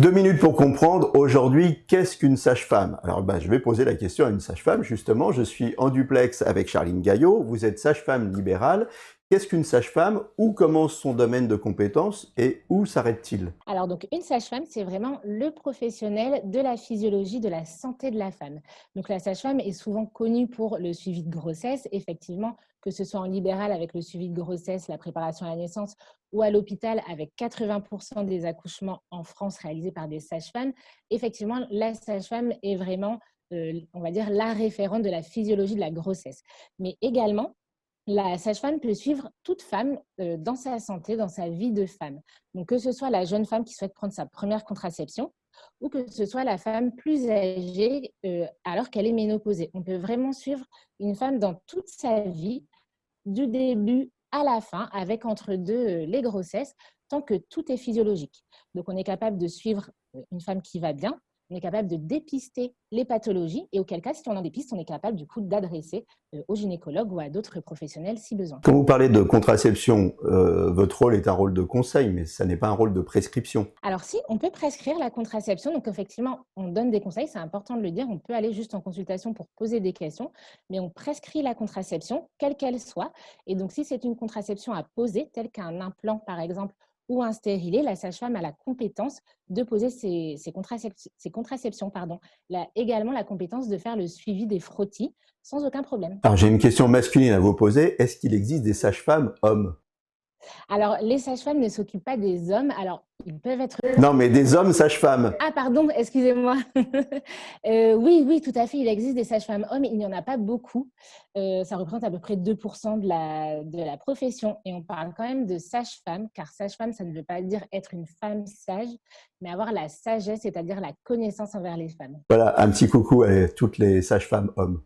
2 minutes pour comprendre. Aujourd'hui, qu'est-ce qu'une sage-femme? Alors, je vais poser la question à une sage-femme, justement. Je suis en duplex avec Charline Gaillot. Vous êtes sage-femme libérale. Qu'est-ce qu'une sage-femme? Où commence son domaine de compétence et où s'arrête-t-il? Alors donc une sage-femme, c'est vraiment le professionnel de la physiologie de la santé de la femme. Donc la sage-femme est souvent connue pour le suivi de grossesse, effectivement, que ce soit en libéral avec le suivi de grossesse, la préparation à la naissance, ou à l'hôpital avec 80% des accouchements en France réalisés par des sages-femmes. Effectivement, la sage-femme est vraiment, on va dire, la référente de la physiologie de la grossesse. Mais également, la sage-femme peut suivre toute femme dans sa santé, dans sa vie de femme. Donc, que ce soit la jeune femme qui souhaite prendre sa première contraception ou que ce soit la femme plus âgée alors qu'elle est ménopausée. On peut vraiment suivre une femme dans toute sa vie, du début à la fin, avec entre deux les grossesses, tant que tout est physiologique. Donc, on est capable de suivre une femme qui va bien, on est capable de dépister les pathologies et auquel cas, si on en dépiste, on est capable du coup d'adresser au gynécologue ou à d'autres professionnels si besoin. Quand vous parlez de contraception, votre rôle est un rôle de conseil, mais ça n'est pas un rôle de prescription. Alors si, on peut prescrire la contraception, donc effectivement, on donne des conseils, c'est important de le dire, on peut aller juste en consultation pour poser des questions, mais on prescrit la contraception, quelle qu'elle soit. Et donc si c'est une contraception à poser, telle qu'un implant par exemple, ou un stérilet, la sage-femme a la compétence de poser ces contraceptions. Pardon. Elle a également la compétence de faire le suivi des frottis sans aucun problème. Alors, j'ai une question masculine à vous poser. Est-ce qu'il existe des sages-femmes hommes? Alors, les sages-femmes ne s'occupent pas des hommes. Alors, ils peuvent être. Non, mais des hommes sages-femmes. Ah pardon, excusez-moi. Oui, oui, tout à fait, il existe des sages-femmes hommes, il n'y en a pas beaucoup. Ça représente à peu près 2 de la profession et on parle quand même de sage-femme, car sage-femme, ça ne veut pas dire être une femme sage, mais avoir la sagesse, c'est-à-dire la connaissance envers les femmes. Voilà, un petit coucou à toutes les sages-femmes hommes.